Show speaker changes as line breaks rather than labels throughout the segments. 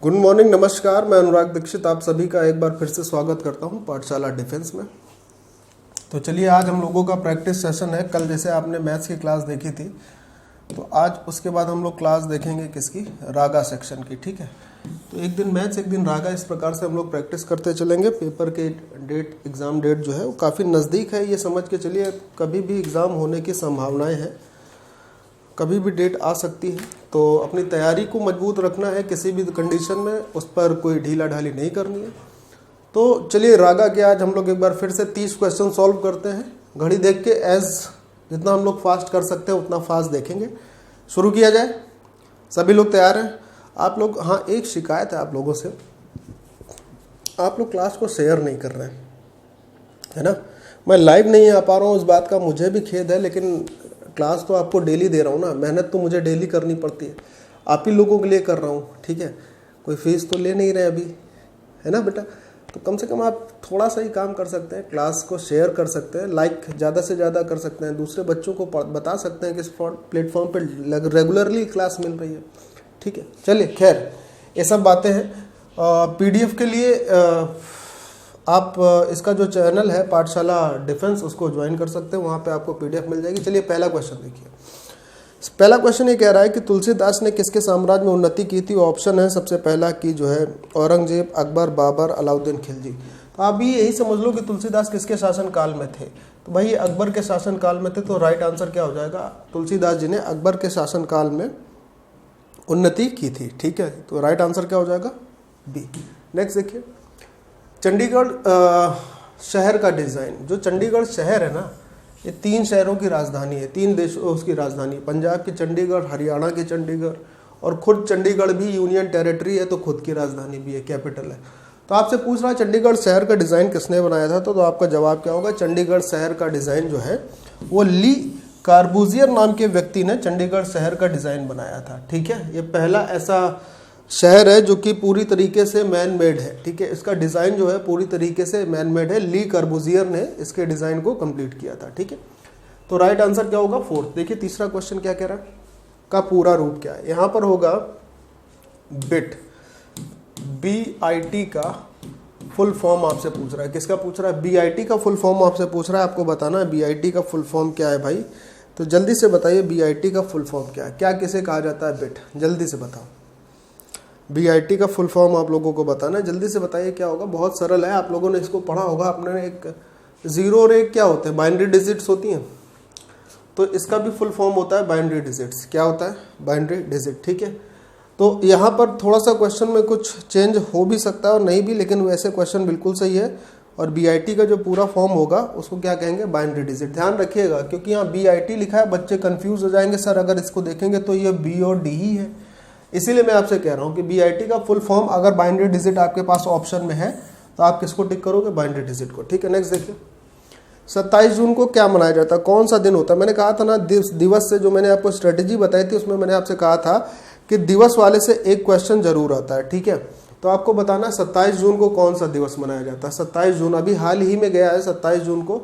Good morning, नमस्कार। मैं अनुराग दीक्षित आप सभी का एक बार फिर से स्वागत करता हूं पाठशाला डिफेंस में। तो चलिए, आज हम लोगों का प्रैक्टिस सेशन है। कल जैसे आपने मैथ्स की क्लास देखी थी, तो आज उसके बाद हम लोग क्लास देखेंगे किसकी, रागा सेक्शन की। ठीक है, तो एक दिन मैथ्स एक दिन रागा, इस प्रकार से हम लोग प्रैक्टिस करते चलेंगे। पेपर के डेट, एग्ज़ाम डेट जो है वो काफ़ी नज़दीक है, ये समझ के चलिए। कभी भी एग्ज़ाम होने की संभावनाएँ हैं, कभी भी डेट आ सकती है, तो अपनी तैयारी को मजबूत रखना है। किसी भी कंडीशन में उस पर कोई ढीला ढाली नहीं करनी है। तो चलिए, रागा के आज हम लोग एक बार फिर से 30 क्वेश्चन सॉल्व करते हैं। घड़ी देख के जितना हम लोग फास्ट कर सकते हैं उतना फास्ट देखेंगे। शुरू किया जाए। सभी लोग तैयार हैं? आप लोग, हाँ, एक शिकायत है आप लोगों से, आप लोग क्लास को शेयर नहीं कर रहे हैं, है ना। मैं लाइव नहीं आ पा रहा हूँ, इस बात का मुझे भी खेद है, लेकिन क्लास तो आपको डेली दे रहा हूँ ना, मेहनत तो मुझे डेली करनी पड़ती है। आप ही लोगों के लिए कर रहा हूँ, ठीक है। कोई फीस तो ले नहीं रहे अभी, है ना बेटा। तो कम से कम आप थोड़ा सा ही काम कर सकते हैं, क्लास को शेयर कर सकते हैं, लाइक ज़्यादा से ज़्यादा कर सकते हैं, दूसरे बच्चों को बता सकते हैं कि इस प्लेटफॉर्म पर रेगुलरली क्लास मिल रही है। ठीक है, चलिए, खैर ये सब बातें हैं। PDF के लिए आप इसका जो चैनल है पाठशाला डिफेंस, उसको ज्वाइन कर सकते हैं, वहाँ पे आपको PDF मिल जाएगी। चलिए, पहला क्वेश्चन देखिए। पहला क्वेश्चन ये कह रहा है कि तुलसीदास ने किसके साम्राज्य में उन्नति की थी। ऑप्शन है सबसे पहला कि जो है औरंगजेब, अकबर, बाबर, अलाउद्दीन खिलजी। तो आप भी यही समझ लो कि तुलसीदास किसके शासन काल में थे। तो भाई ये अकबर के शासन काल में थे, तो राइट आंसर क्या हो जाएगा, तुलसीदास जी ने अकबर के शासन काल में उन्नति की थी। ठीक है, तो राइट आंसर क्या हो जाएगा, बी। नेक्स्ट देखिए, चंडीगढ़ शहर का डिज़ाइन। जो चंडीगढ़ शहर है ना, ये 3 शहरों की राजधानी है, 3 देशों उसकी राजधानी। पंजाब की चंडीगढ़, हरियाणा की चंडीगढ़, और खुद चंडीगढ़ भी यूनियन टेरिटरी है, तो खुद की राजधानी भी है, कैपिटल है। तो आपसे पूछ रहा है चंडीगढ़ शहर का डिज़ाइन किसने बनाया था, तो आपका जवाब क्या होगा, चंडीगढ़ शहर का डिज़ाइन जो है वो ली कार्बूजियर नाम के व्यक्ति ने चंडीगढ़ शहर का डिज़ाइन बनाया था। ठीक है, ये पहला ऐसा शहर है जो कि पूरी तरीके से मैन मेड है। ठीक है, इसका डिज़ाइन जो है पूरी तरीके से मैन मेड है। ली कार्बूजियर ने इसके डिज़ाइन को कंप्लीट किया था। ठीक है, तो राइट आंसर क्या होगा, 4th। देखिए तीसरा क्वेश्चन क्या कह रहा है, का पूरा रूप क्या है। यहाँ पर होगा बिट, BIT का फुल फॉर्म आपसे पूछ रहा है। किसका पूछ रहा है, BIT का फुल फॉर्म आपसे पूछ रहा है। आपको बताना है BIT का फुल फॉर्म क्या है भाई। तो जल्दी से बताइए BIT का फुल फॉर्म क्या है, क्या किसे कहा जाता है बिट, जल्दी से बताओ। BIT का फुल फॉर्म आप लोगों को बताना है, जल्दी से बताइए क्या होगा। बहुत सरल है, आप लोगों ने इसको पढ़ा होगा। आपने एक 0 और 1 क्या होते हैं, बाइनरी डिजिट्स होती हैं, तो इसका भी फुल फॉर्म होता है बाइनरी डिजिट्स। क्या होता है, बाइनरी डिजिट। ठीक है, तो यहाँ पर थोड़ा सा क्वेश्चन में कुछ चेंज हो भी सकता है और नहीं भी, लेकिन वैसे क्वेश्चन बिल्कुल सही है। और BIT का जो पूरा फॉर्म होगा उसको क्या कहेंगे, बाइनरी डिजिट। ध्यान रखिएगा, क्योंकि यहाँ BIT लिखा है, बच्चे कंफ्यूज हो जाएंगे, सर अगर इसको देखेंगे तो ये B और D ही है। इसीलिए मैं आपसे कह रहा हूँ कि BIT का फुल फॉर्म अगर बाइनरी डिजिट आपके पास ऑप्शन में है तो आप किसको टिक करोगे, बाइनरी डिजिट को। ठीक है, नेक्स्ट देखिए, 27 जून को क्या मनाया जाता है, कौन सा दिन होता है। मैंने कहा था ना, दिवस से जो मैंने आपको स्ट्रेटेजी बताई थी उसमें मैंने आपसे कहा था कि दिवस वाले से एक क्वेश्चन जरूर आता है। ठीक है, तो आपको बताना 27 जून को कौन सा दिवस मनाया जाता है। 27 जून अभी हाल ही में गया है, 27 जून को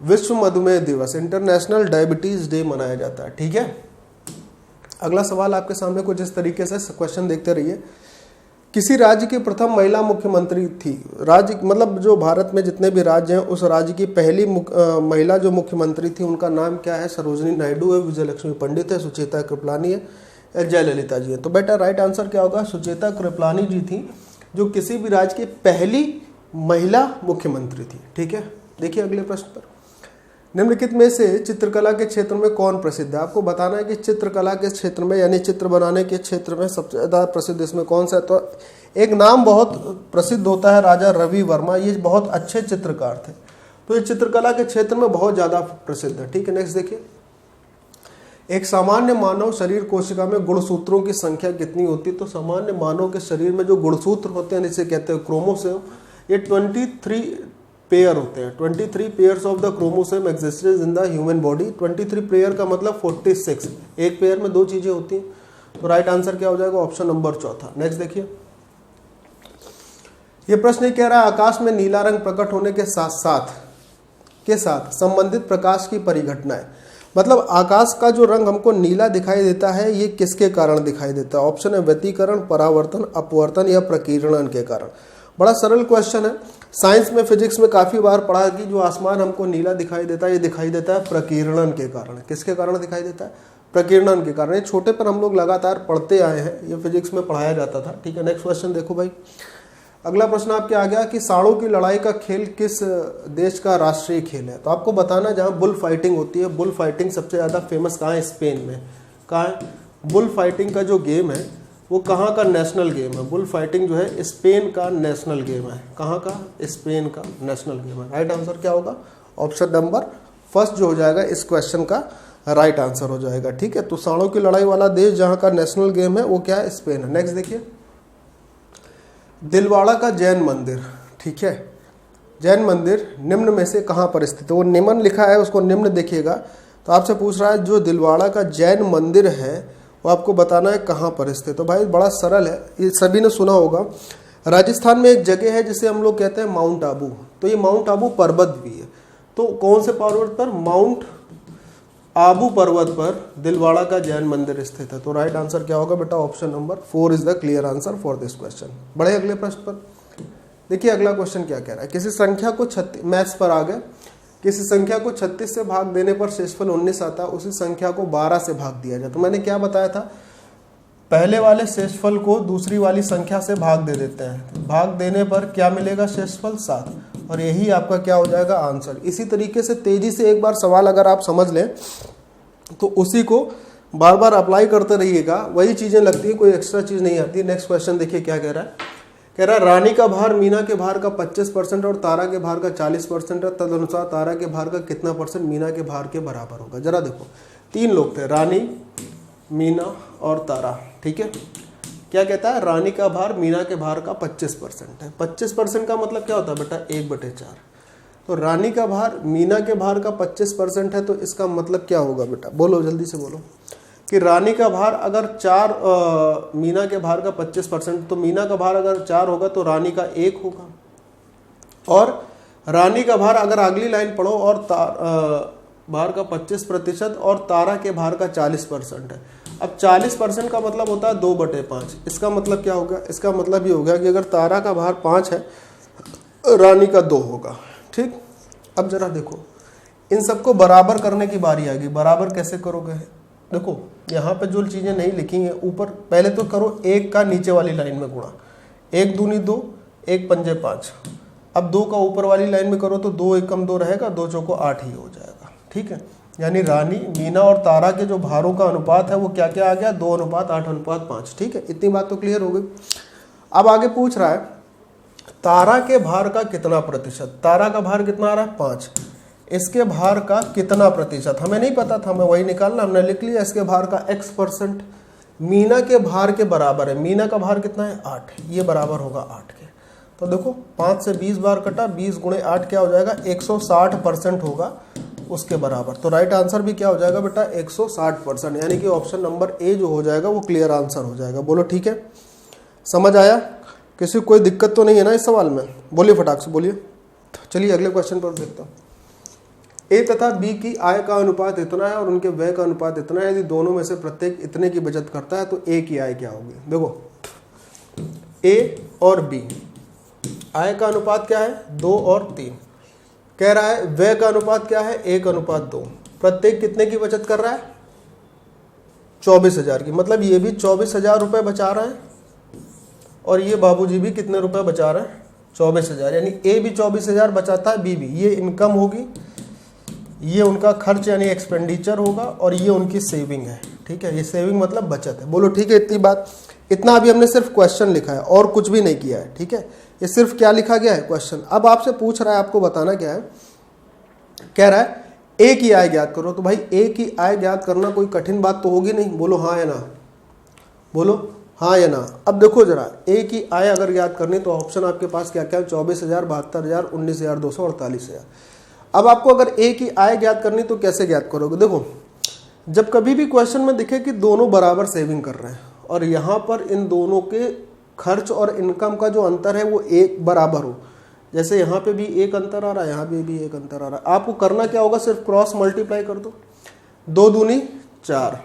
विश्व मधुमेह दिवस, इंटरनेशनल डायबिटीज डे मनाया जाता है। ठीक है, अगला सवाल आपके सामने कुछ इस तरीके से, क्वेश्चन देखते रहिए। किसी राज्य की प्रथम महिला मुख्यमंत्री थी। राज्य मतलब जो भारत में जितने भी राज्य हैं, उस राज्य की पहली महिला जो मुख्यमंत्री थी उनका नाम क्या है, सरोजिनी नायडू है, विजयलक्ष्मी पंडित है, सुचेता कृपलानी है, जयललिता जी है। तो बेटा राइट आंसर क्या होगा, सुचेता कृपलानी जी थी जो किसी भी राज्य की पहली महिला मुख्यमंत्री थी। ठीक है, देखिए अगले प्रश्न पर, निम्नलिखित में से चित्रकला के क्षेत्र में कौन प्रसिद्ध है। आपको बताना है कि चित्रकला के क्षेत्र में, यानी चित्र बनाने के क्षेत्र में सबसे ज़्यादा प्रसिद्ध इसमें कौन सा है। तो एक नाम बहुत प्रसिद्ध होता है, राजा रवि वर्मा, ये बहुत अच्छे चित्रकार थे, तो ये चित्रकला के क्षेत्र में बहुत ज़्यादा प्रसिद्ध है। ठीक है, नेक्स्ट देखिए, एक सामान्य मानव शरीर कोशिका में गुणसूत्रों की संख्या कितनी होती है। तो सामान्य मानव के शरीर में जो गुणसूत्र होते हैं, जिसे कहते हैं क्रोमोसोम, ये 23 पेयर होते हैं। 23 pairs of the chromosome existed in the human body. 23 pair का मतलब 46, एक पेयर में 2 चीजें होती हैं। तो राइट आंसर क्या हो जाएगा, ऑप्शन नंबर 4। नेक्स्ट देखिए, ये प्रश्न कह रहा है आकाश में नीला रंग प्रकट होने के साथ संबंधित प्रकाश की परिघटनाएं। मतलब आकाश का जो रंग हमको नीला दिखाई देता है ये किसके कारण दिखाई देता है? ऑप्शन है व्यतिकरण, परावर्तन, अपवर्तन या प्रकीर्णन के कारण। बड़ा सरल क्वेश्चन है। साइंस में, फिजिक्स में काफ़ी बार पढ़ा कि जो आसमान हमको नीला दिखाई देता है ये दिखाई देता है प्रकीर्णन के कारण। किसके कारण दिखाई देता है? प्रकीर्णन के कारण। ये छोटे पर हम लोग लगातार पढ़ते आए हैं, ये फिजिक्स में पढ़ाया जाता था। ठीक है, नेक्स्ट क्वेश्चन देखो भाई। अगला प्रश्न आपके आ गया कि सांडों की लड़ाई का खेल किस देश का राष्ट्रीय खेल है? तो आपको बताना जहाँ बुल फाइटिंग होती है, बुल फाइटिंग सबसे ज़्यादा फेमस कहाँ है? स्पेन में। कहाँ है? बुल फाइटिंग का जो गेम है वो कहाँ का नेशनल गेम है? बुल फाइटिंग जो है स्पेन का नेशनल गेम है। कहाँ का? स्पेन का नेशनल गेम है। राइट आंसर क्या होगा? ऑप्शन नंबर फर्स्ट जो हो जाएगा इस क्वेश्चन का राइट आंसर हो जाएगा। ठीक है, तो सांडों की लड़ाई वाला देश जहाँ का नेशनल गेम है वो क्या है? स्पेन है। नेक्स्ट देखिए, दिलवाड़ा का जैन मंदिर। ठीक है, जैन मंदिर निम्न में से कहाँ पर स्थित है? वो निम्न लिखा है, उसको निम्न देखिएगा। तो आपसे पूछ रहा है जो दिलवाड़ा का जैन मंदिर है वो आपको बताना है कहाँ पर स्थित है। तो भाई बड़ा सरल है, ये सभी ने सुना होगा। राजस्थान में एक जगह है जिसे हम लोग कहते हैं माउंट आबू। तो ये माउंट आबू पर्वत भी है। तो कौन से पर्वत पर? माउंट आबू पर्वत पर दिलवाड़ा का जैन मंदिर स्थित है। तो राइट आंसर क्या होगा बेटा? Option number 4 is the clear answer for this question. बढ़े अगले प्रश्न पर। देखिए अगला क्वेश्चन क्या कह रहा है। किसी संख्या को 36, मैथ्स पर आ गए। किसी संख्या को 36 से भाग देने पर शेषफल 19 आता है, उसी संख्या को 12 से भाग दिया जाए। तो मैंने क्या बताया था? पहले वाले शेषफल को दूसरी वाली संख्या से भाग दे देते हैं। भाग देने पर क्या मिलेगा? शेषफल 7। और यही आपका क्या हो जाएगा? आंसर। इसी तरीके से तेजी से एक बार सवाल अगर आप समझ लें तो उसी को बार बार अप्लाई करते रहिएगा, वही चीज़ें लगती है, कोई एक्स्ट्रा चीज़ नहीं आती। नेक्स्ट क्वेश्चन देखिए क्या कह रहा है। कह रहा है रानी का भार मीना के भार का 25% और तारा के भार का 40% है, तदनुसार तारा के भार का कितना परसेंट मीना के भार के बराबर होगा? जरा देखो, 3 लोग थे, रानी, मीना और तारा। ठीक है, क्या कहता है? रानी का भार मीना के भार का 25% है। 25% का मतलब क्या होता है बेटा? 1/4। तो रानी का भार मीना के भार का 25% है, तो इसका मतलब क्या होगा बेटा? बोलो जल्दी से बोलो। कि रानी का भार अगर 4 मीना के भार का 25%, तो मीना का भार अगर 4 होगा तो रानी का 1 होगा। और रानी का भार अगर अगली लाइन पढ़ो और भार का 25% और तारा के भार का 40% है। अब 40% का मतलब होता है 2/5। इसका मतलब क्या होगा? इसका मतलब ये होगा कि अगर तारा का भार 5 है, रानी का 2 होगा। ठीक, अब जरा देखो, इन सबको बराबर करने की बारी आ गई। बराबर कैसे करोगे? देखो यहाँ पे जो चीज़ें नहीं लिखी हैं ऊपर, पहले तो करो 1 का नीचे वाली लाइन में गुणा। 1 दूनी 2, 1 पंजे 5। अब 2 का ऊपर वाली लाइन में करो तो 2 1 कम 2 रहेगा, 2 चौको 8 ही हो जाएगा। ठीक है, यानी रानी, मीना और तारा के जो भारों का अनुपात है वो क्या क्या आ गया? 2:8:5। ठीक है, इतनी बात तो क्लियर हो गई। अब आगे पूछ रहा है तारा के भार का कितना प्रतिशत? तारा का भार कितना आ रहा है? 5। इसके भार का कितना प्रतिशत? हमें नहीं पता था, हमें वही निकालना। हमने लिख लिया इसके भार का x%। मीना के भार के बराबर है। मीना का भार कितना है? 8। ये बराबर होगा 8 के। तो देखो 5 से 20 बार कटा, 20 × 8 क्या हो जाएगा? 160% होगा उसके बराबर। तो राइट आंसर भी क्या हो जाएगा बेटा? 160%। यानी कि ऑप्शन नंबर ए जो हो जाएगा वो क्लियर आंसर हो जाएगा। बोलो ठीक है, समझ आया? किसी को कोई दिक्कत तो नहीं है ना इस सवाल में? बोलिए फटाक से बोलिए। चलिए अगले क्वेश्चन पर देखता हूँ। ए तथा बी की आय का अनुपात इतना है और उनके व्यय का अनुपात इतना है। यदि दोनों में से प्रत्येक इतने की बचत करता है तो ए की आय क्या होगी? देखो ए और बी, आय का अनुपात क्या है? 2 और 3। कह रहा है व्यय का अनुपात क्या है? 1:2। प्रत्येक कितने की बचत कर रहा है? 24,000 की। मतलब ये भी 24,000 रुपये बचा रहा है और ये बाबूजी भी कितने रुपए बचा रहे हैं? 24,000। यानी ए भी 24,000 बचाता है, बी भी। ये इनकम होगी, ये उनका खर्च यानी एक्सपेंडिचर होगा और ये उनकी सेविंग है। ठीक है, ये सेविंग मतलब बचत है। बोलो ठीक है, इतनी बात। इतना अभी हमने सिर्फ क्वेश्चन लिखा है और कुछ भी नहीं किया है। ठीक है, ये सिर्फ क्या लिखा गया है? क्वेश्चन। अब आपसे पूछ रहा है, आपको बताना क्या है? कह रहा है ए की आय ज्ञात करो। तो भाई ए की आय ज्ञात करना कोई कठिन बात तो होगी नहीं। बोलो हाँ या ना, बोलो हाँ या ना। अब देखो जरा, ए की आय अगर ज्ञात करनी तो ऑप्शन आपके पास क्या क्या है? 24,000, 72,000, 19,200, 48,000। अब आपको अगर ए की आय ज्ञात करनी तो कैसे ज्ञात करोगे? देखो, जब कभी भी क्वेश्चन में दिखे कि दोनों बराबर सेविंग कर रहे हैं और यहाँ पर इन दोनों के खर्च और इनकम का जो अंतर है वो एक बराबर हो, जैसे यहाँ पे भी एक अंतर आ रहा है, यहाँ पे भी एक अंतर आ रहा है, आपको करना क्या होगा? सिर्फ क्रॉस मल्टीप्लाई कर दो। 2 दूनी 4,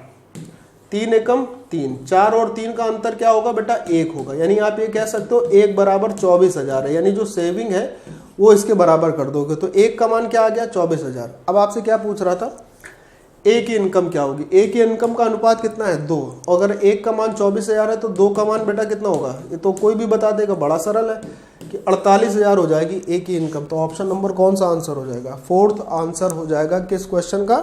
3 एकम 3, 4 और 3 का अंतर क्या होगा बेटा 1 होगा। यानी आप ये कह सकते हो 1 बराबर 24,000 है, यानी जो सेविंग है वो इसके बराबर कर दोगे तो 1 का मान क्या आ गया 24,000। अब आपसे क्या पूछ रहा था, ए की इनकम क्या होगी। ए की इनकम का अनुपात कितना है 2, अगर 1 का मान 24,000 है तो 2 का मान बेटा कितना होगा, ये तो कोई भी बता देगा, बड़ा सरल है कि 48,000 हो जाएगी ए की इनकम। तो ऑप्शन नंबर कौन सा आंसर हो जाएगा, फोर्थ आंसर हो जाएगा किस क्वेश्चन का,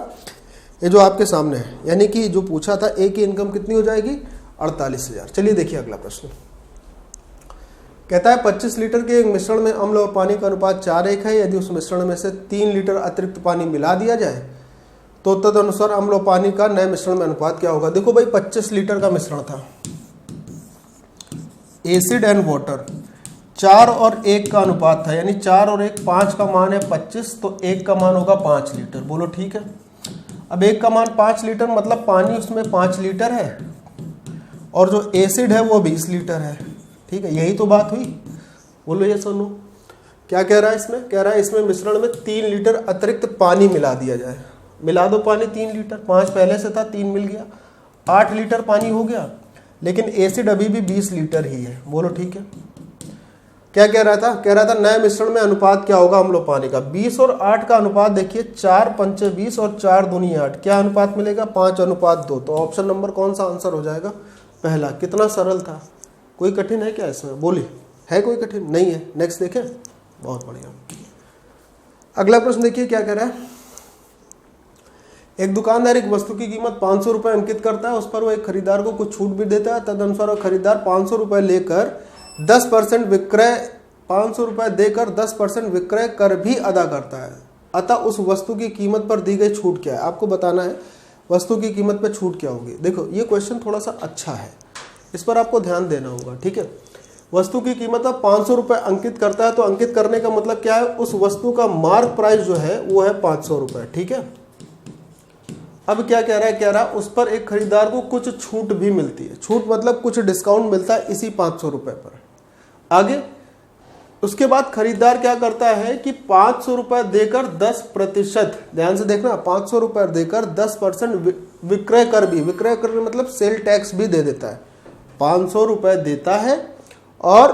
ये जो आपके सामने है, यानी कि जो पूछा था ए की इनकम कितनी हो जाएगी 48,000। चलिए देखिए अगला प्रश्न कहता है 25 लीटर के एक मिश्रण में अम्ल और पानी का अनुपात 4:1 है। यदि उस मिश्रण में से 3 लीटर अतिरिक्त पानी मिला दिया जाए तो तदनुसार अम्ल और पानी का नए मिश्रण में अनुपात क्या होगा। देखो भाई 25 लीटर का मिश्रण था, एसिड एंड वाटर, 4 और 1 का अनुपात था, यानी 4 और 1 5 का मान है 25, तो 1 का मान होगा 5 लीटर। बोलो ठीक है। अब 1 का मान 5 लीटर मतलब पानी उसमें 5 लीटर है और जो एसिड है वो 20 लीटर है। ठीक है, यही तो बात हुई। बोलो ये सुनो क्या कह रहा है इसमें, कह रहा है इसमें मिश्रण में 3 लीटर अतिरिक्त पानी मिला दिया जाए। मिला दो पानी 3 लीटर, 5 पहले से था 3 मिल गया, 8 लीटर पानी हो गया, लेकिन एसिड अभी भी 20 लीटर ही है। बोलो ठीक है। क्या कह रहा था, कह रहा था नए मिश्रण में अनुपात क्या होगा अम्ल और पानी का। 20 और 8 का अनुपात देखिए, 4 पंचे 20 और 4 दूनी 8, क्या अनुपात मिलेगा 5:2। तो ऑप्शन नंबर कौन सा आंसर हो जाएगा, पहला। कितना सरल था, कोई कठिन है क्या इसमें, बोलिए है कोई कठिन, नहीं है। नेक्स्ट देखें, बहुत बढ़िया। अगला प्रश्न देखिए क्या कह रहा है। एक दुकानदार एक वस्तु की कीमत 500 रुपये अंकित करता है, उस पर वो एक खरीदार को कुछ छूट भी देता है। तदनुसार वो खरीदार 500 रुपये लेकर 10% विक्रय 500 रुपये देकर 10% विक्रय कर भी अदा करता है। अतः उस वस्तु की कीमत पर दी गई छूट क्या है, आपको बताना है वस्तु की कीमत पर छूट क्या होगी। देखो ये क्वेश्चन थोड़ा सा अच्छा है, इस पर आपको ध्यान देना होगा। ठीक है, वस्तु की कीमत अब 500 रुपये अंकित करता है, तो अंकित करने का मतलब क्या है, उस वस्तु का मार्क प्राइस जो है वो है 500 रुपये। ठीक है, अब क्या कह रहा है, कह रहा है उस पर एक खरीदार को कुछ छूट भी मिलती है। छूट मतलब कुछ डिस्काउंट मिलता है इसी 500 रुपये पर। आगे उसके बाद खरीदार क्या करता है कि 500 रुपये देकर 10%, ध्यान से देखना, 500 रुपये देकर 10% विक्रय कर भी, विक्रय कर मतलब सेल टैक्स भी दे देता है। 500 रुपये देता है और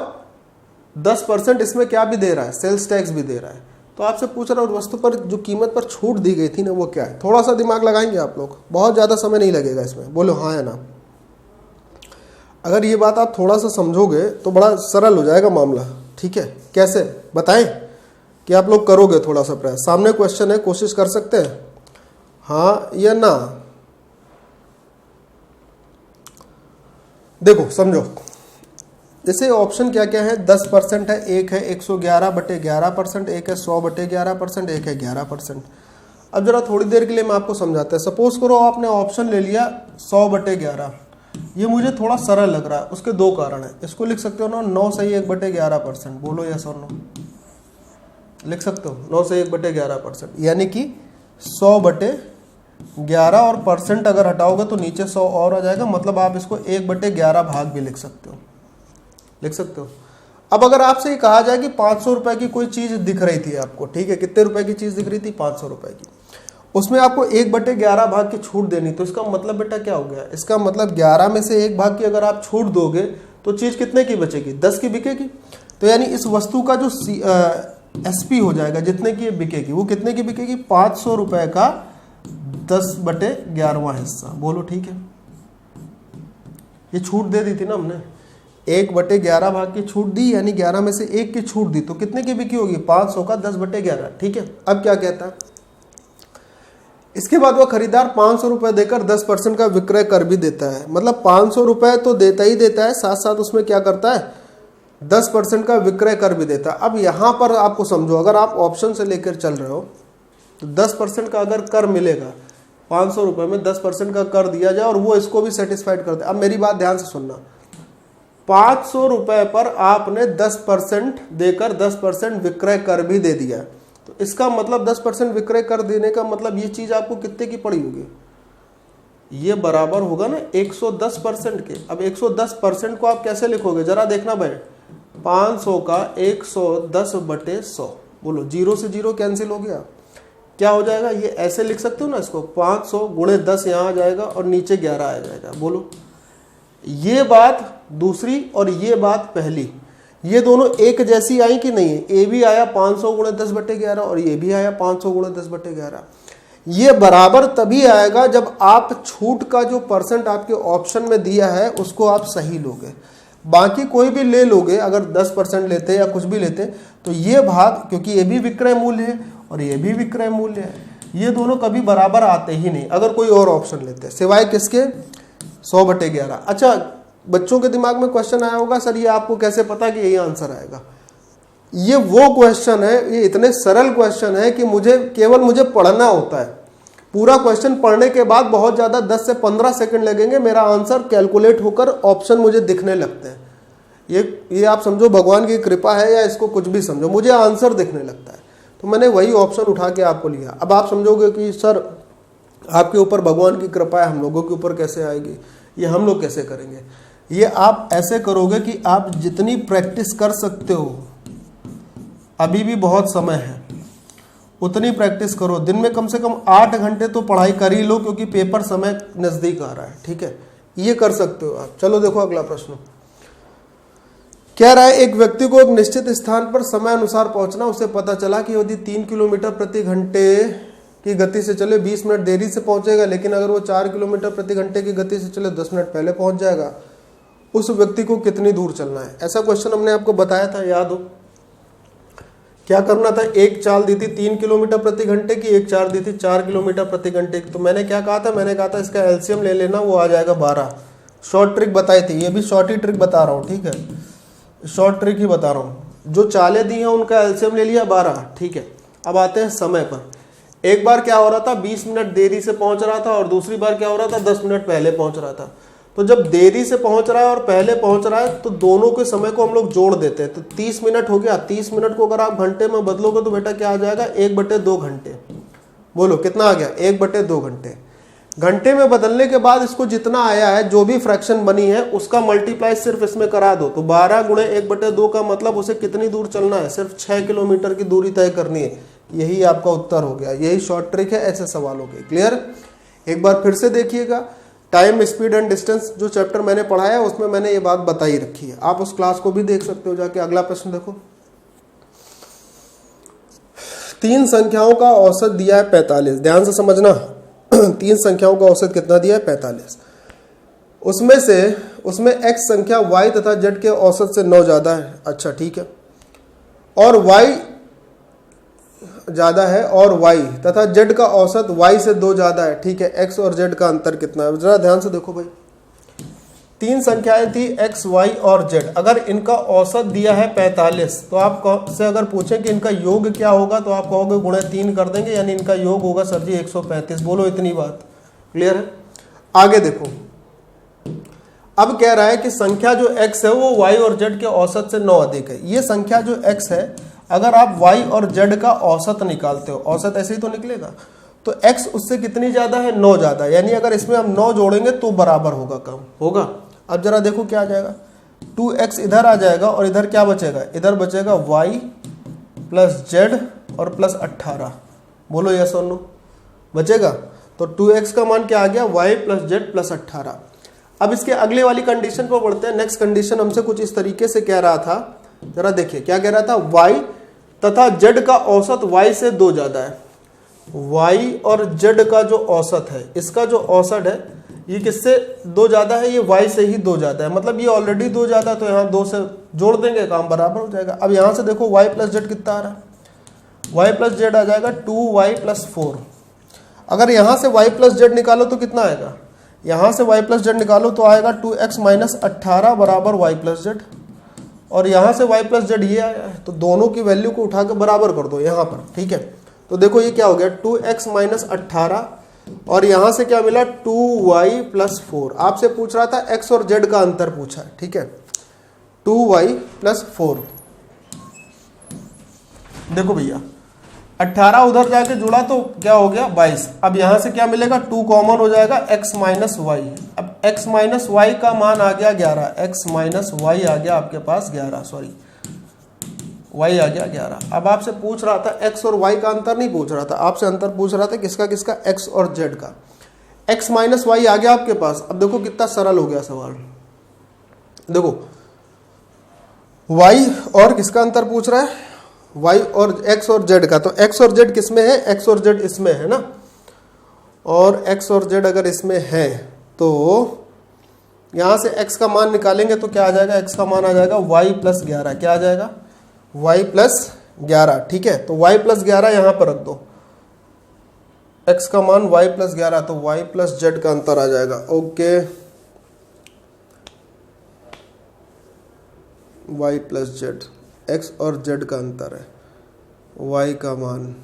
10% इसमें क्या भी दे रहा है, सेल्स टैक्स भी दे रहा है। तो आपसे पूछ रहा हूँ वस्तु पर जो कीमत पर छूट दी गई थी ना वो क्या है। थोड़ा सा दिमाग लगाएंगे आप लोग, बहुत ज़्यादा समय नहीं लगेगा इसमें, बोलो हाँ या ना। अगर ये बात आप थोड़ा सा समझोगे तो बड़ा सरल हो जाएगा मामला। ठीक है, कैसे बताएं कि आप लोग करोगे थोड़ा सा प्रयास। सामने क्वेश्चन है, कोशिश कर सकते हैं हाँ या ना। देखो समझो, जैसे ऑप्शन क्या क्या है, 10% है, एक है 111/11%, एक है 100/11%, एक है 11%। अब जरा थोड़ी देर के लिए मैं आपको समझाता है। सपोज करो आपने ऑप्शन ले लिया 100/11, ये मुझे थोड़ा सरल लग रहा है, उसके 2 कारण है। इसको लिख सकते हो ना 9 सही 1/11%, बोलो यस और नो, लिख सकते हो 9 सही 1/11%, यानी कि 100/11 और परसेंट अगर हटाओगे तो नीचे 100 और आ जाएगा, मतलब आप इसको 1/11 भाग भी लिख सकते हो, लिख सकते हो। अब अगर आपसे ये कहा जाए कि 500 रुपए की कोई चीज दिख रही थी आपको, ठीक है, कितने रुपए की चीज दिख रही थी, 500 रुपए की, उसमें आपको 1/11 भाग की छूट देनी, तो इसका मतलब बेटा क्या हो गया, इसका मतलब 11 में से 1 भाग की अगर आप छूट दोगे तो चीज कितने की बचेगी, 10 की बिकेगी। तो यानी इस वस्तु का जो SP हो जाएगा, जितने की बिकेगी वो कितने की बिकेगी, 500 रुपए का 10/11वां हिस्सा। बोलो ठीक है, ये छूट दे दी थी ना हमने, 1/11 भाग की छूट दी, यानी 11 में से 1 की छूट दी, तो कितने की बिकी होगी, 500 का 10/11। ठीक है, अब क्या कहता है, इसके बाद वह खरीदार 500 रुपए देकर 10% का विक्रय कर भी देता है। मतलब 500 रुपए तो देता ही देता है, साथ साथ उसमें क्या करता है, 10% का विक्रय कर भी देता है। अब यहां पर आपको समझो, अगर आप ऑप्शन से लेकर चल रहे हो तो 10% का अगर कर मिलेगा, 500 रुपए में 10% का कर दिया जाए और वो इसको भी सेटिस्फाइड कर दे। अब मेरी बात ध्यान से सुनना, 500 रुपए पर आपने 10% देकर 10% विक्रय कर भी दे दिया, तो इसका मतलब 10% विक्रय कर देने का मतलब ये चीज आपको कितने की पड़ी होगी, ये बराबर होगा ना 110% के। अब 110% को आप कैसे लिखोगे, जरा देखना भाई, 500 का 110/100, बोलो 0 से 0 कैंसिल हो गया, क्या हो जाएगा, ये ऐसे लिख सकते हो ना इसको, 500 गुणे 10 यहाँ आ जाएगा और नीचे 11 आ जाएगा। बोलो, ये बात दूसरी और ये बात पहली, ये दोनों एक जैसी आई कि नहीं है? ए भी आया 500 गुणे 10/11 और ये भी आया 500 गुणे 10/11। ये बराबर तभी आएगा जब आप छूट का जो परसेंट आपके ऑप्शन में दिया है उसको आप सही लोगे। बाकी कोई भी ले लोगे, अगर 10% लेते या कुछ भी लेते, तो ये भाग, क्योंकि ये भी विक्रय मूल्य है और ये भी विक्रय मूल्य है, ये दोनों कभी बराबर आते ही नहीं अगर कोई और ऑप्शन लेते, सिवाय किसके, 100/11। अच्छा, बच्चों के दिमाग में क्वेश्चन आया होगा, सर ये आपको कैसे पता कि यही आंसर आएगा? ये वो क्वेश्चन है, ये इतने सरल क्वेश्चन है कि मुझे पढ़ना होता है। पूरा क्वेश्चन पढ़ने के बाद बहुत ज़्यादा 10 से 15 सेकंड लगेंगे, मेरा आंसर कैलकुलेट होकर ऑप्शन मुझे दिखने लगते हैं। ये आप समझो भगवान की कृपा है या इसको कुछ भी समझो, मुझे आंसर दिखने लगता है, तो मैंने वही ऑप्शन उठा के आपको लिया। अब आप समझोगे कि सर आपके ऊपर भगवान की कृपा है, हम लोगों के ऊपर कैसे आएगी, ये हम लोग कैसे करेंगे? ये आप ऐसे करोगे कि आप जितनी प्रैक्टिस कर सकते हो, अभी भी बहुत समय है, उतनी प्रैक्टिस करो। दिन में कम से कम 8 घंटे तो पढ़ाई कर ही लो, क्योंकि पेपर समय नजदीक आ रहा है। ठीक है, ये कर सकते हो आप। चलो देखो अगला प्रश्न कह रहा है, एक व्यक्ति को एक निश्चित स्थान पर समय अनुसार पहुंचना, उसे पता चला कि यदि 3 किलोमीटर प्रति घंटे की गति से चले 20 मिनट देरी से पहुंचेगा, लेकिन अगर वो 4 किलोमीटर प्रति घंटे की गति से चले 10 मिनट पहले पहुंच जाएगा। उस व्यक्ति को कितनी दूर चलना है? ऐसा क्वेश्चन हमने आपको बताया था, याद हो? क्या करना था, एक चाल दी थी 3 किलोमीटर प्रति घंटे की, एक चाल दी थी 4 किलोमीटर प्रति घंटे की। तो मैंने क्या कहा था, मैंने कहा था इसका एलसीएम ले लेना, वो आ जाएगा 12। शॉर्ट ट्रिक बताई थी, ये भी शॉर्ट ही ट्रिक बता रहा हूँ। ठीक है, शॉर्ट ट्रिक ही बता रहा हूँ। जो चालें दी हैं उनका एलसीएम ले लिया 12। ठीक है, अब आते हैं समय पर। एक बार क्या हो रहा था, 20 मिनट देरी से पहुंच रहा था, और दूसरी बार क्या हो रहा था, 10 मिनट पहले पहुंच रहा था। तो जब देरी से पहुंच रहा है और पहले पहुंच रहा है, तो दोनों के समय को हम लोग जोड़ देते हैं, तो 30 मिनट हो गया। 30 मिनट को अगर आप घंटे में बदलोगे तो बेटा क्या आ जाएगा, 1/2 घंटे। बोलो कितना आ गया, 1/2 घंटे। घंटे में बदलने के बाद इसको जितना आया है, जो भी फ्रैक्शन बनी है, उसका मल्टीप्लाई सिर्फ इसमें करा दो। तो 12 गुणे 1/2 का मतलब उसे कितनी दूर चलना है, सिर्फ 6 किलोमीटर की दूरी तय करनी है। यही आपका उत्तर हो गया। यही शॉर्ट ट्रिक है ऐसे सवालों की। क्लियर? एक बार फिर से देखिएगा, टाइम, स्पीड एंड डिस्टेंस जो चैप्टर मैंने पढ़ाया है उसमें मैंने ये बात बताई रखी है। आप उस क्लास को भी देख सकते हो जाके। अगला प्रश्न देखो, 3 संख्याओं का औसत दिया है 45। ध्यान से समझना, 3 संख्याओं का औसत कितना दिया है, 45। उसमें x संख्या y तथा z के औसत से 9 ज्यादा है। अच्छा ठीक है, और y ज्यादा है, और y तथा z का औसत y से 2 ज्यादा है। ठीक है, x और z का अंतर कितना है? जरा ध्यान से देखो भाई, 3 संख्याएं थी x, y और z। अगर इनका औसत दिया है 45, तो आप से अगर पूछें कि इनका योग क्या होगा, तो आप कहोगे गुणे 3 कर देंगे, यानी इनका योग होगा सर जी 135। बोलो इतनी बात क्लियर है? आगे देखो, अब कह रहा है कि संख्या जो x है वो y और z के औसत से 9 अधिक है। ये संख्या जो x है, अगर आप y और z का औसत निकालते हो, औसत ऐसे ही तो निकलेगा, तो x उससे कितनी ज्यादा है, 9 ज्यादा। यानी अगर इसमें हम 9 जोड़ेंगे तो बराबर होगा, कम होगा। अब जरा देखो क्या आ जाएगा, 2x इधर आ जाएगा और इधर क्या बचेगा, इधर बचेगा y प्लस z और प्लस 18। बोलो यस और नो, बचेगा। तो 2x का मान क्या आ गया, y प्लस z प्लस 18। अब इसके अगले वाली कंडीशन पर बढ़ते हैं। नेक्स्ट कंडीशन हमसे कुछ इस तरीके से कह रहा था, जरा देखिए क्या कह रहा था, y तथा z का औसत y से 2 ज्यादा है। y और z का जो औसत है, इसका जो औसत है ये किससे 2 ज्यादा है, ये y से ही 2 ज्यादा है। मतलब ये ऑलरेडी 2 ज्यादा, तो यहाँ 2 से जोड़ देंगे, काम बराबर हो जाएगा। अब यहाँ से देखो y प्लस z कितना आ रहा है, y प्लस z आ जाएगा 2y प्लस 4। अगर यहाँ से y प्लस z निकालो तो कितना आएगा, यहाँ से y प्लस z निकालो तो आएगा 2x माइनस 18 बराबर y प्लस z। और यहाँ से y प्लस z ये आया है, तो दोनों की वैल्यू को उठा के बराबर कर दो यहाँ पर। ठीक है, तो देखो ये क्या हो गया, 2x माइनस 18, और यहाँ से क्या मिला 2y प्लस 4। आपसे पूछ रहा था x और z का अंतर पूछा है। ठीक है, 2y प्लस 4। देखो भैया 18 उधर जाके जुड़ा तो क्या हो गया 22। अब यहाँ से क्या मिलेगा, 2 कॉमन हो जाएगा, x माइनस वाई। अब x माइनस वाई का मान आ गया 11, x माइनस वाई आ गया आपके पास 11, सॉरी y आ गया 11। अब आपसे पूछ रहा था x और y का अंतर नहीं पूछ रहा था, आपसे अंतर पूछ रहा था किसका किसका, x और z का। x माइनस वाई आ गया आपके पास। अब देखो कितना सरल हो गया सवाल। देखो y और किसका अंतर पूछ रहा है, y और x और z का। तो x और z किसमें है, x और z इसमें है ना, और x और z अगर इसमें है तो यहां से x का मान निकालेंगे तो क्या आ जाएगा, x का मान आ जाएगा y प्लस 11। क्या आ जाएगा, y प्लस 11। ठीक है, तो y प्लस 11 यहां पर रख दो, x का मान y प्लस 11, तो y प्लस z का अंतर आ जाएगा। Okay, y plus z, x और z का अंतर है, y का मान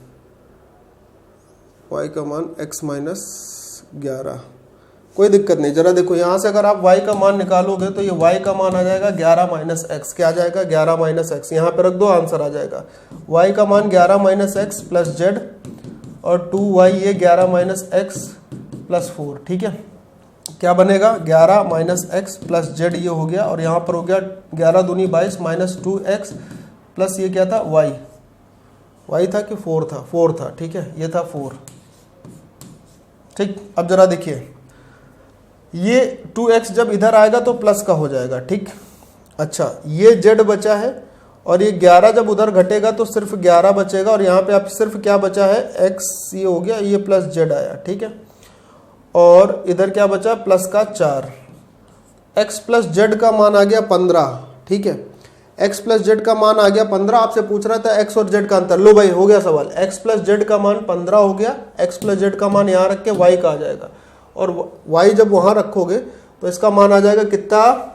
x माइनस 11। कोई दिक्कत नहीं, जरा देखो यहां से अगर आप y का मान निकालोगे तो ये y का मान आ जाएगा 11 माइनस एक्स। क्या आ जाएगा, 11 माइनस एक्स। यहाँ पे रख दो, आंसर आ जाएगा y का मान 11 माइनस एक्स प्लस जेड, और 2y ये 11 माइनस एक्स प्लस 4। ठीक है, क्या बनेगा, 11 माइनस एक्स प्लस जेड ये हो गया, और यहाँ पर हो गया 11 दूनी 22 माइनस 2x प्लस ये क्या था, y था कि 4 था, 4 था। ठीक है, ये था 4। ठीक, अब जरा देखिए ये 2x जब इधर आएगा तो प्लस का हो जाएगा। ठीक, अच्छा ये z बचा है, और ये 11 जब उधर घटेगा तो सिर्फ 11 बचेगा, और यहाँ पे आप सिर्फ क्या बचा है, x ये हो गया, ये प्लस z आया। ठीक है, और इधर क्या बचा, प्लस का 4। x प्लस z का मान आ गया 15। ठीक है, x प्लस z का मान आ गया 15। आपसे पूछ रहा था x और z का अंतर। लो भाई हो गया सवाल, x प्लस z का मान 15 हो गया, x प्लस z का मान यहाँ रख के y का आ जाएगा, और y जब वहाँ रखोगे तो इसका मान आ जाएगा कितना,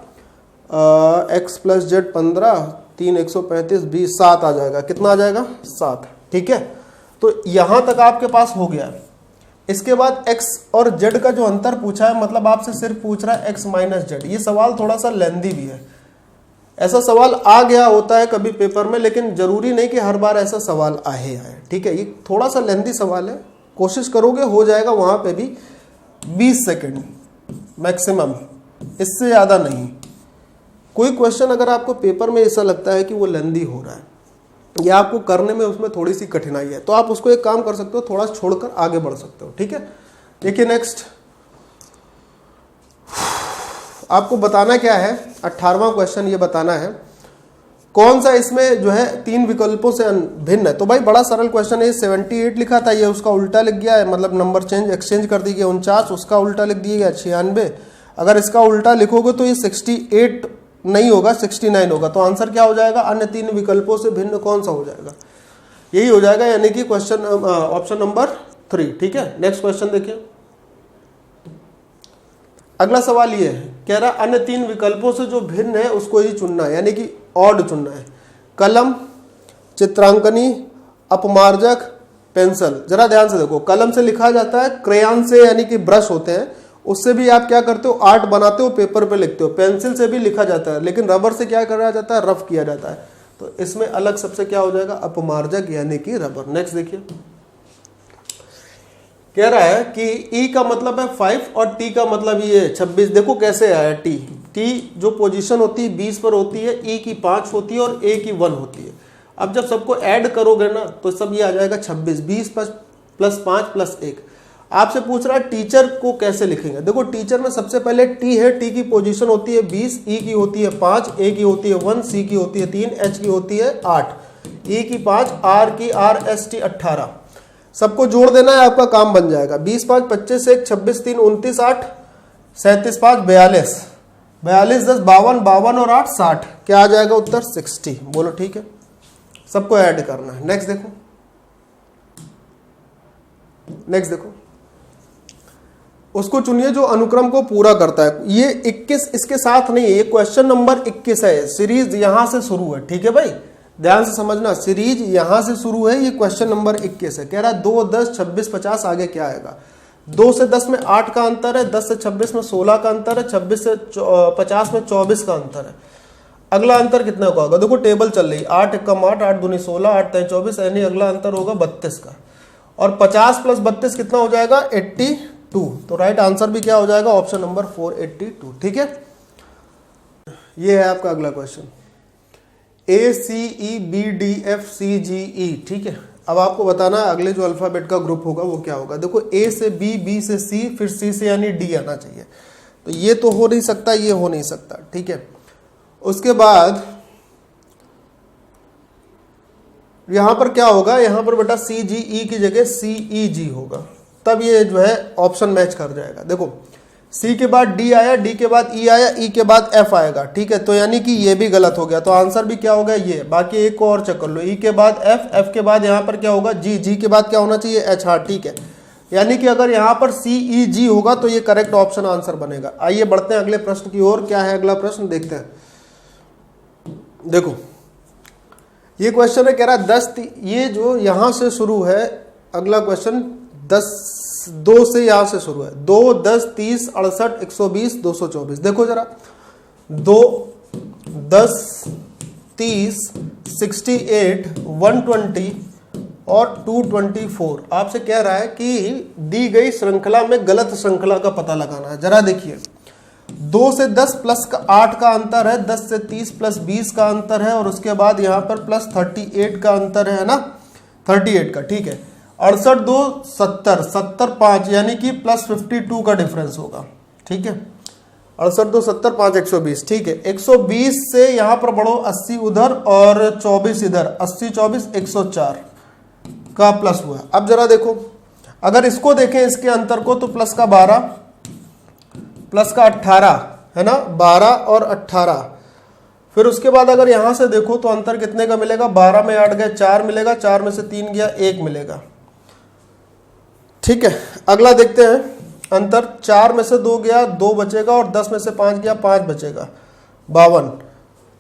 x प्लस z 15, 3 135 20 7 आ जाएगा। कितना आ जाएगा, 7। ठीक है, तो यहाँ तक आपके पास हो गया। इसके बाद x और z का जो अंतर पूछा है, मतलब आपसे सिर्फ पूछ रहा है x माइनस जेड। ये सवाल थोड़ा सा लेंदी भी है, ऐसा सवाल आ गया होता है कभी पेपर में, लेकिन जरूरी नहीं कि हर बार ऐसा सवाल आए। ठीक है, ये थोड़ा सा लेंदी सवाल है, कोशिश करोगे हो जाएगा वहां पे भी 20 सेकंड मैक्सिमम, इससे ज़्यादा नहीं। कोई क्वेश्चन अगर आपको पेपर में ऐसा लगता है कि वो लेंदी हो रहा है या आपको करने में उसमें थोड़ी सी कठिनाई है, तो आप उसको एक काम कर सकते हो, थोड़ा छोड़कर आगे बढ़ सकते हो। ठीक है, देखिए नेक्स्ट आपको बताना क्या है, 18वां क्वेश्चन ये बताना है कौन सा इसमें जो है 3 विकल्पों से भिन्न है। तो भाई बड़ा सरल क्वेश्चन है, 78 लिखा था, ये उसका उल्टा लिख गया है, मतलब नंबर एक्सचेंज कर दी गई, 49 उसका उल्टा लिख दिया गया, 96। अगर इसका उल्टा लिखोगे तो ये 68 नहीं होगा, 69 होगा। तो आंसर क्या हो जाएगा, अन्य 3 विकल्पों से भिन्न कौन सा हो जाएगा, यही हो जाएगा, यानी कि क्वेश्चन ऑप्शन नंबर 3। ठीक है, नेक्स्ट क्वेश्चन देखिए। अगला सवाल ये है, कह रहा अन्य 3 विकल्पों से जो भिन्न है उसको ही चुनना है, यानी कि ऑड चुनना है। कलम, चित्रांकनी, अपमार्जक, पेंसिल। जरा ध्यान से देखो, कलम से लिखा जाता है, क्रेयॉन से यानी कि ब्रश होते हैं, उससे भी आप क्या करते हो, आर्ट बनाते हो, पेपर पे लिखते हो। पेंसिल से भी लिखा जाता है, लेकिन रबर से क्या करा जाता है, रफ किया जाता है। तो इसमें अलग सबसे क्या हो जाएगा, अपमार्जक यानी कि रबर। नेक्स्ट देखिए, कह रहा है कि E का मतलब है 5 और T का मतलब ये 26। देखो कैसे आया T जो पोजीशन होती है 20 पर होती है, E की 5 होती है और A की 1 होती है। अब जब सबको ऐड करोगे ना तो सब ये आ जाएगा 26, 20 प्लस 5 प्लस 1। आपसे पूछ रहा है टीचर को कैसे लिखेंगे। देखो टीचर में सबसे पहले T है, T की पोजीशन होती है 20, E की होती है 5, A की होती है 1, C की होती है 3, H की होती है 8, E की 5, R की RST 18। सबको जोड़ देना है, आपका काम बन जाएगा। 20 5 25 1 26 3 29 8 37 5 42 42 10 52 52 और 8 60। क्या आ जाएगा उत्तर 60। बोलो ठीक है, सबको ऐड करना है। नेक्स्ट देखो, उसको चुनिए जो अनुक्रम को पूरा करता है। ये 21 इसके साथ नहीं है, ये क्वेश्चन नंबर 21 है। सीरीज यहां से शुरू है, ठीक है भाई, ध्यान से समझना, सीरीज यहां से शुरू है। ये क्वेश्चन नंबर 21 है। कह रहा है 2 10 26 50 आगे क्या आएगा। 2 से 10 में 8 का अंतर है, 10 से 26 में 16 का अंतर है, 26 से 50 में 24 का अंतर है। अगला अंतर कितना का होगा, देखो टेबल चल रही, 8 1 8 8 दूनी 16 8 3 24, यानी अगला अंतर होगा 32 का। और 50 प्लस 32 कितना हो जाएगा 82। तो राइट आंसर भी क्या हो जाएगा ऑप्शन नंबर 4 82। ठीक है, ये है आपका अगला क्वेश्चन। ACEBDFCGE, ठीक है। अब आपको बताना है अगले जो अल्फाबेट का ग्रुप होगा वो क्या होगा। देखो A से B, B से C, फिर C से यानी D आना चाहिए। तो ये तो हो नहीं सकता, ये हो नहीं सकता, ठीक है। उसके बाद यहां पर क्या होगा, यहां पर बेटा CGE की जगह CEG होगा, तब ये जो है ऑप्शन मैच कर जाएगा। देखो C के बाद D आया, D के बाद E आया, E के बाद F आएगा, ठीक है। तो यानी कि ये भी गलत हो गया, तो आंसर भी क्या होगा ये। बाकी एक को और चेक कर लो, E के बाद F, F के बाद यहाँ पर क्या होगा G, G के बाद क्या होना चाहिए H, हाँ ठीक है। यानी कि अगर यहाँ पर CEG होगा तो ये करेक्ट ऑप्शन आंसर बनेगा। आइए बढ़ते हैं अगले प्रश्न की ओर। क्या है अगला प्रश्न, देखते हैं। देखो ये क्वेश्चन है, कह रहा है 10, ये जो यहां से शुरू है अगला क्वेश्चन 2 से यहां से शुरू है। 2, 10, 30, 68, 120, 224। देखो जरा 2, 10, 30, 68, 120 और 224 आपसे कह रहा है कि दी गई श्रृंखला में गलत श्रृंखला का पता लगाना है। जरा देखिए 2 से 10 प्लस का 8 का अंतर है, 10 से 30 प्लस 20 का अंतर है, और उसके बाद यहाँ पर प्लस 38 का अंतर है ना, 38 का, ठीक है। 68, 2, 70, 70, 5 यानी कि प्लस 52 का डिफरेंस होगा, ठीक है। 68, 2, 70, 5, 120, ठीक है। 120 से यहाँ पर बढ़ो 80 उधर और 24 इधर, 80, 24, 104 का प्लस हुआ। अब जरा देखो अगर इसको देखें इसके अंतर को, तो प्लस का 12 प्लस का 18 है ना, 12 और 18। फिर उसके बाद अगर यहां से देखो तो अंतर कितने का मिलेगा, 12 में 8 गए 4 मिलेगा, 4 में से 3 गया 1 मिलेगा, ठीक है। अगला देखते हैं अंतर, 4 में से 2 गया 2 बचेगा, और 10 में से 5 गया 5 बचेगा, 52।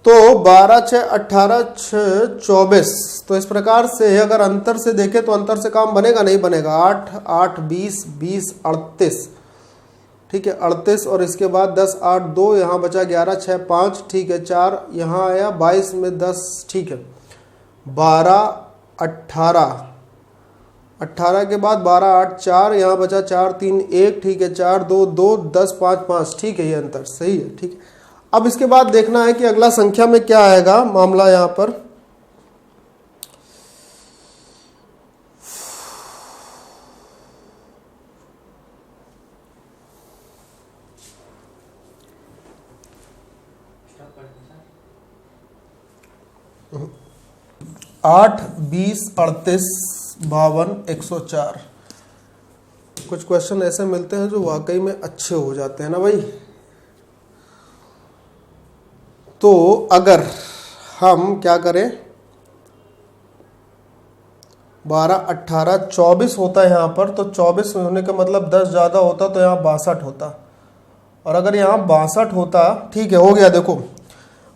तो 12, 6, 18, 6, 24। तो इस प्रकार से अगर अंतर से देखें तो अंतर से काम बनेगा नहीं बनेगा। 8, 8, 20, 20, 38, ठीक है, 38, और इसके बाद 10, 8, 2 यहाँ बचा 11, 6, 5, ठीक है, 4 यहाँ आया, 22 में 10, ठीक है, 12, 18, 18 के बाद 12, 8, 4 यहाँ बचा 4, 3, 1, ठीक है, 4, 2, 2, 10, 5, 5, ठीक है, ये अंतर सही है, ठीक है। अब इसके बाद देखना है कि अगला संख्या में क्या आएगा मामला। यहाँ पर आठ, 20, 38, 52, 104। कुछ क्वेश्चन ऐसे मिलते हैं जो वाकई में अच्छे हो जाते हैं ना भाई। तो अगर हम क्या करें, 12, 18, 24 होता है यहाँ पर, तो 24 होने का मतलब 10 ज़्यादा होता तो यहाँ 62 होता, और अगर यहाँ 62 होता, ठीक है, हो गया। देखो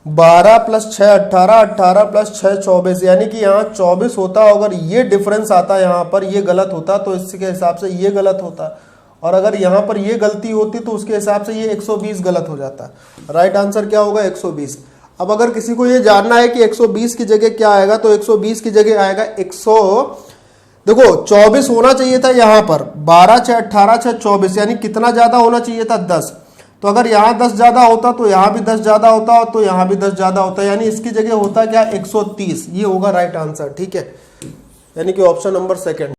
12 प्लस 6 18, 18 प्लस 6 24, यानी कि यहाँ 24 होता। अगर ये डिफरेंस आता यहाँ पर, ये गलत होता, तो इसके हिसाब से ये गलत होता, और अगर यहाँ पर ये गलती होती तो उसके हिसाब से ये 120 गलत हो जाता। राइट आंसर क्या होगा 120। अब अगर किसी को ये जानना है कि 120 की जगह क्या आएगा, तो 120 की जगह आएगा 100, देखो 24 होना चाहिए था यहाँ पर, 12, 6, 18, 6, 24, यानी कितना ज्यादा होना चाहिए था 10। तो अगर यहाँ 10 ज्यादा होता तो यहाँ भी 10 ज्यादा होता, तो यहाँ भी 10 ज्यादा होता, यानी इसकी जगह होता क्या 130। ये होगा राइट आंसर, ठीक है, यानी कि ऑप्शन नंबर सेकंड।